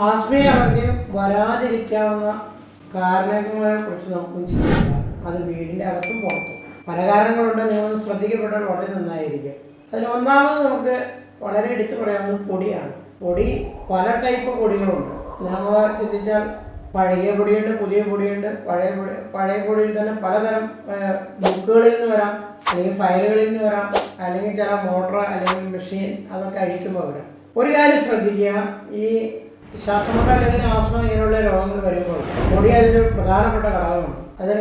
ആസ്മയും അലർജിയും വരാതിരിക്കാവുന്ന കാരണങ്ങളെക്കുറിച്ച് നമുക്കൊന്ന് ചിന്തിക്കാം. അത് വീടിൻ്റെ അകത്തും പുറത്തും പല കാരണങ്ങളുണ്ട്. നിങ്ങളൊന്ന് ശ്രദ്ധിക്കപ്പെട്ടാൽ വളരെ നന്നായിരിക്കും. അതിൽ ഒന്നാമത് നമുക്ക് വളരെ എടുത്തു പറയാവുന്നത് പൊടിയാണ്. പൊടി പല ടൈപ്പ് പൊടികളുണ്ട്. നമ്മൾ ചിന്തിച്ചാൽ പഴകിയ പൊടിയുണ്ട്, പുതിയ പൊടിയുണ്ട്. പഴയ പൊടിയിൽ തന്നെ പലതരം ബുക്കുകളിൽ നിന്ന് വരാം, അല്ലെങ്കിൽ ഫയലുകളിൽ നിന്ന് വരാം, അല്ലെങ്കിൽ ചില മോട്ടർ അല്ലെങ്കിൽ മെഷീൻ അതൊക്കെ അഴിക്കുമ്പോൾ വരാം. ഒരു കാര്യം ശ്രദ്ധിക്കുക, ഈ ശ്വാസമുട്ടൽ അല്ലെങ്കിൽ ആസ്മ ഇങ്ങനെയുള്ള രോഗങ്ങൾ വരുമ്പോൾ പൊടി അതിൻ്റെ പ്രധാനപ്പെട്ട ഘടകമാണ്. അതിൽ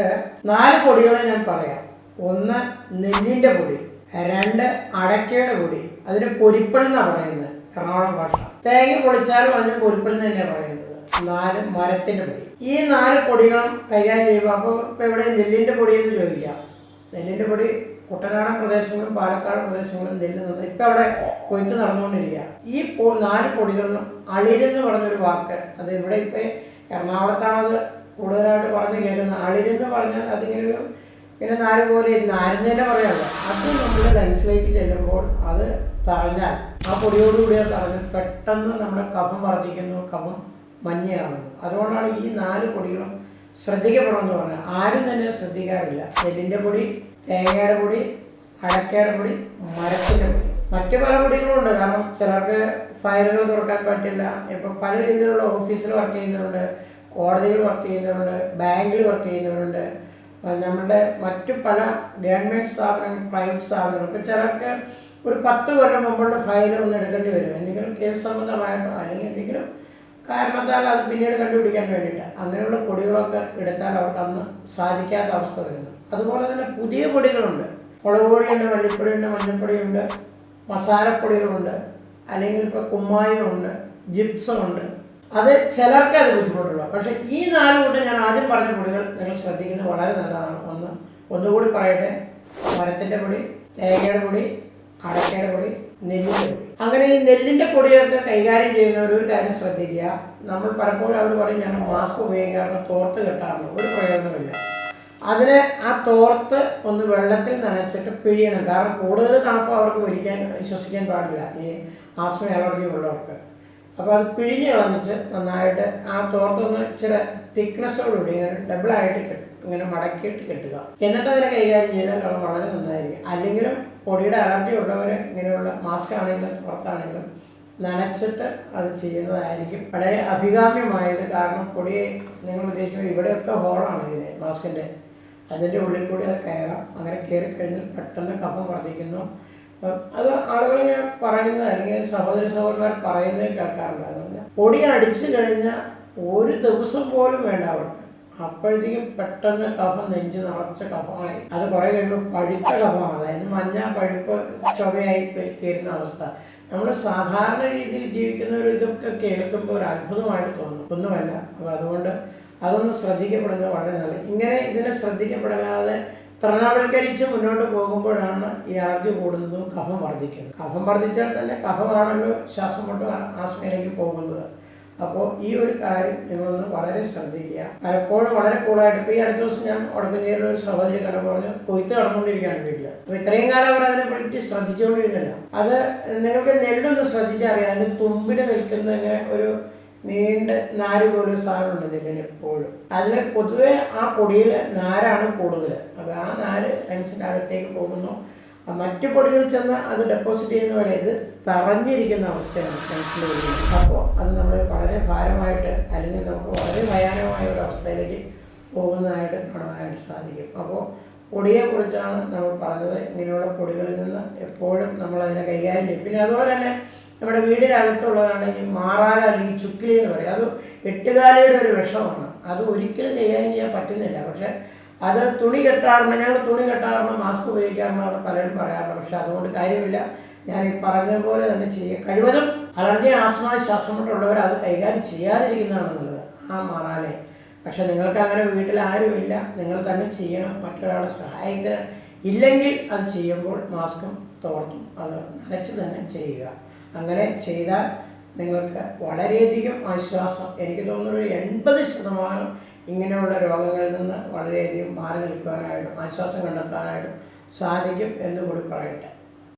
4 പൊടികളെ ഞാൻ പറയാം. 1 നെല്ലിൻ്റെ പൊടി, 2 അടയ്ക്കയുടെ പൊടി, അതിന് പൊരിപ്പൽ എന്നാണ് പറയുന്നത് എറണാകുളം ഭാഷ. തേങ്ങ പൊളിച്ചാലും അതിന് പൊരിപ്പൽ എന്ന് തന്നെയാണ് പറയുന്നത്. 4 മരത്തിൻ്റെ പൊടി. ഈ 4 പൊടികളും കൈകാര്യം ചെയ്യുമ്പോൾ ഇപ്പോൾ ഇവിടെ നെല്ലിൻ്റെ പൊടിയെന്ന് ചോദിക്കാം. നെല്ലിൻ്റെ പൊടി കുട്ടനാടൻ പ്രദേശങ്ങളും പാലക്കാട് പ്രദേശങ്ങളും നെല്ല് ഇപ്പം അവിടെ കൊയ്ത്ത് നടന്നുകൊണ്ടിരിക്കുക. ഈ 4 പൊടികളിലും അളിരെന്ന് പറഞ്ഞൊരു വാക്ക്, അത് ഇവിടെ ഇപ്പം എറണാകുളത്താണത് കൂടുതലായിട്ട് പറഞ്ഞ് കേൾക്കുന്നത്. അളിരെന്ന് പറഞ്ഞാൽ ഇങ്ങനെ നാര് പോലെ നാരങ്ങേൻ്റെ പറയാമല്ലോ. അത് നമ്മുടെ ലങ്സിലേക്ക് ചെല്ലുമ്പോൾ അത് തറഞ്ഞാൽ, ആ പൊടിയോടുകൂടി അത് തറഞ്ഞ് പെട്ടെന്ന് നമ്മുടെ കഫം വർദ്ധിക്കുന്നു, കഫം മഞ്ഞയാകുന്നു. അതുകൊണ്ടാണ് ഈ 4 പൊടികളും ശ്രദ്ധിക്കണമെന്ന് പറഞ്ഞാൽ ആരും തന്നെ ശ്രദ്ധിക്കാറില്ല. നെല്ലിൻ്റെ പൊടി, തേങ്ങയുടെ പൊടി, അടയ്ക്കയുടെ പൊടി, മരത്തിൻ്റെ പൊടി. മറ്റു പല പൊടികളുമുണ്ട്. കാരണം ചിലർക്ക് ഫയലുകൾ തുറക്കാൻ പറ്റില്ല. ഇപ്പം പല രീതിയിലുള്ള ഓഫീസിൽ വർക്ക് ചെയ്യുന്നവരുണ്ട്, കോടതിയിൽ വർക്ക് ചെയ്യുന്നവരുണ്ട്, ബാങ്കിൽ വർക്ക് ചെയ്യുന്നവരുണ്ട്, നമ്മുടെ മറ്റു പല ഗവൺമെൻറ് സ്ഥാപനങ്ങൾ, പ്രൈവറ്റ് സ്ഥാപനങ്ങൾ. ഇപ്പം ചിലർക്ക് ഒരു 10 കൊല്ലം മുമ്പുള്ള ഫയൽ ഒന്ന് എടുക്കേണ്ടി വരും, എന്തെങ്കിലും കേസ് സംബന്ധമായിട്ടോ അല്ലെങ്കിൽ എന്തെങ്കിലും കാരണത്താൽ അത് പിന്നീട് കണ്ടുപിടിക്കാൻ വേണ്ടിയിട്ട്. അങ്ങനെയുള്ള പൊടികളൊക്കെ എടുത്താൽ അവർക്ക് അന്ന് സാധിക്കാത്ത അവസ്ഥ വരുന്നു. അതുപോലെ തന്നെ പുതിയ പൊടികളുണ്ട്. മുളക് പൊടിയുണ്ട്, മല്ലിപ്പൊടിയുണ്ട്, മഞ്ഞൾപ്പൊടിയുണ്ട്, മസാലപ്പൊടികളുണ്ട്, അല്ലെങ്കിൽ ഇപ്പോൾ കുമ്മായമുണ്ട്, ജിപ്സമുണ്ട്. അത് ചിലർക്ക് അത് ബുദ്ധിമുട്ടുള്ളൂ. പക്ഷേ ഈ 4 കൂട്ടം ഞാൻ ആദ്യം പറഞ്ഞ പൊടികൾ നിങ്ങൾ ശ്രദ്ധിക്കുന്നത് വളരെ നല്ലതാണ്. ഒന്നുകൂടി പറയട്ടെ: മരത്തിൻ്റെ പൊടി, തേങ്ങയുടെ പൊടി, അടയ്ക്കയുടെ പൊടി, നെല്ലിൻ്റെ പൊടി. അങ്ങനെ ഈ നെല്ലിൻ്റെ പൊടിയൊക്കെ കൈകാര്യം ചെയ്യുന്നവർ ഒരു കാര്യം ശ്രദ്ധിക്കുക. നമ്മൾ പലപ്പോഴും അവർ പറയും ഞങ്ങൾ മാസ്ക് ഉപയോഗിക്കാറുണ്ട്, തോർത്ത് കെട്ടാറുണ്ട്. ഒരു പ്രയോജനമില്ല. അതിന് ആ തോർത്ത് ഒന്ന് വെള്ളത്തിൽ നനച്ചിട്ട് പിഴിയണം. കാരണം കൂടുതൽ തണുപ്പ് അവർക്ക് ശ്വസിക്കാൻ പാടില്ല, ഈ ആസ്മ അലർജി ഉള്ളവർക്ക്. അപ്പോൾ അത് പിഴിഞ്ഞ് കളഞ്ഞിട്ട് നന്നായിട്ട് ആ തോർത്തൊന്ന് ഇച്ചിരി തിക്നെസ്സോടുകൂടി ഇങ്ങനെ ഡബിളായിട്ട് ഇങ്ങനെ മടക്കിയിട്ട് കെട്ടുക. എന്നിട്ട് അതിനെ കൈകാര്യം ചെയ്താൽ അത് വളരെ നന്നായിരിക്കും. അല്ലെങ്കിലും പൊടിയുടെ അലർജി ഉള്ളവർ ഇങ്ങനെയുള്ള മാസ്ക് ആണെങ്കിലും തോർത്താണെങ്കിലും നനച്ചിട്ട് അത് ചെയ്യുന്നതായിരിക്കും വളരെ അഭികാമ്യമായത്. കാരണം പൊടിയെ നിങ്ങൾ ഉദ്ദേശിക്കുമ്പോൾ ഇവിടെയൊക്കെ ഹോളാണ് ഇതിന് മാസ്കിൻ്റെ, അതിൻ്റെ ഉള്ളിൽ കൂടി അത് കയറാം. അങ്ങനെ കയറി കഴിഞ്ഞാൽ പെട്ടെന്ന് കഫം വർദ്ധിക്കുന്നു. അത് ആളുകളിങ്ങനെ പറയുന്നത്, അല്ലെങ്കിൽ സഹോദരന്മാർ പറയുന്നത് കേൾക്കാറുണ്ട്. അതുകൊണ്ട് പൊടി അടിച്ചു കഴിഞ്ഞാൽ ഒരു ദിവസം പോലും വേണ്ട അവർക്ക്, അപ്പോഴത്തേക്കും പെട്ടെന്ന് കഫം നെഞ്ച് നിറച്ച കഫമായി. അത് കുറേ കഴിയുമ്പോൾ പഴുത്ത കഫമാണ്, അതായത് മഞ്ഞ പഴുപ്പ് ചുവയായി തീരുന്ന അവസ്ഥ. നമ്മൾ സാധാരണ രീതിയിൽ ജീവിക്കുന്നവർ ഇതൊക്കെ കേൾക്കുമ്പോൾ ഒരു അത്ഭുതമായിട്ട് തോന്നും. ഒന്നുമല്ല. അപ്പോൾ അതുകൊണ്ട് അതൊന്ന് ശ്രദ്ധിക്കപ്പെടുന്നത് വളരെ നല്ലത്. ഇങ്ങനെ ഇതിനെ ശ്രദ്ധിക്കപ്പെടാതെ തൃണവൽക്കരിച്ച് മുന്നോട്ട് പോകുമ്പോഴാണ് ഈ അലർജി കൂടുന്നതും കഫം വർദ്ധിക്കുന്നത്. കഫം വർദ്ധിച്ചാൽ തന്നെ കഫമാണല്ലോ ശ്വാസം മുട്ട് ആസ്മയിലേക്ക് പോകുന്നത്. അപ്പോൾ ഈ ഒരു കാര്യം നിങ്ങളൊന്ന് വളരെ ശ്രദ്ധിക്കുക. പലപ്പോഴും വളരെ കൂളായിട്ട്, ഇപ്പോൾ ഈ അടുത്ത ദിവസം ഞാൻ ഒടക്കഞ്ചേരിയിൽ ഒരു സഹോദരി കണ്ടു പറഞ്ഞു, കൊയ്ത്ത് കടന്നുകൊണ്ടിരിക്കുകയാണ് വീട്ടിൽ. അപ്പോൾ ഇത്രയും കാലം അവർ അതിനെപ്പറ്റി ശ്രദ്ധിച്ചുകൊണ്ടിരുന്നില്ല. അത് നിങ്ങൾക്ക് നെല്ലൊന്ന് ശ്രദ്ധിച്ചറിയാം. അതിന് തുമ്പിൽ നിൽക്കുന്ന ഒരു നീണ്ട നാര് പോലൊരു സാധനമുണ്ട് നെല്ലിന് എപ്പോഴും. അതിൽ പൊതുവെ ആ പൊടിയിൽ നാരാണ് കൂടുതൽ. അപ്പോൾ ആ നാര് ലങ്സിൻ്റെ അകത്തേക്ക് പോകുന്നു. മറ്റു പൊടികൾ ചെന്ന് അത് ഡെപ്പോസിറ്റ് ചെയ്യുന്ന പോലെ ഇത് തറഞ്ഞിരിക്കുന്ന അവസ്ഥയാണ് ലങ്സിൻ്റെ ഉള്ളിൽ. അപ്പോൾ അത് നമ്മൾ വളരെ ഭാരമായിട്ട്, അല്ലെങ്കിൽ നമുക്ക് വളരെ ഭയാനകമായ ഒരു അവസ്ഥയിലേക്ക് പോകുന്നതായിട്ട് കാണുവാനായിട്ട് സാധിക്കും. അപ്പോൾ പൊടിയെക്കുറിച്ചാണ് നമ്മൾ പറഞ്ഞത്. ഇങ്ങനെയുള്ള പൊടികളിൽ നിന്ന് എപ്പോഴും നമ്മളതിനെ കൈകാര്യം ചെയ്യും. പിന്നെ അതുപോലെ തന്നെ നമ്മുടെ വീടിനകത്തുള്ളതാണ് ഈ മാറാല അല്ലെങ്കിൽ ചുക്കിലി എന്ന് പറയും. അത് 8 ഒരു വിഷമാണ്. അത് ഒരിക്കലും കൈകാര്യം ചെയ്യാൻ പറ്റുന്നില്ല. പക്ഷേ അത് തുണി കെട്ടാറുണ്ട്, ഞങ്ങൾ തുണി കെട്ടാറുണ്ട്, മാസ്ക് ഉപയോഗിക്കാറുണ്ടെന്ന് പലരും പറയാറുണ്ട്. പക്ഷേ അതുകൊണ്ട് കാര്യമില്ല. ഞാൻ ഈ പറഞ്ഞതുപോലെ തന്നെ കഴിവതും അലർജി, ആസ്മ, ശ്വാസമുട്ടുള്ളവർ അത് കൈകാര്യം ചെയ്യാതിരിക്കുന്നതാണ് നല്ലത്, ആ മാറാലെ. പക്ഷേ നിങ്ങൾക്ക് അങ്ങനെ വീട്ടിൽ ആരുമില്ല, നിങ്ങൾ തന്നെ ചെയ്യണം. മറ്റൊരാളുടെ സഹായത്തിന് ഇല്ലെങ്കിൽ അത് ചെയ്യുമ്പോൾ മാസ്കും തോർത്തും അത് നനച്ച് തന്നെ ചെയ്യുക. അങ്ങനെ ചെയ്താൽ നിങ്ങൾക്ക് വളരെയധികം ആശ്വാസം, എനിക്ക് തോന്നുന്നു 80% ഇങ്ങനെയുള്ള രോഗങ്ങളിൽ നിന്ന് വളരെയധികം മാറി നിൽക്കുവാനായിട്ടും ആശ്വാസം കണ്ടെത്താനായിട്ടും സാധിക്കും എന്ന് കൂടി പറയട്ടെ.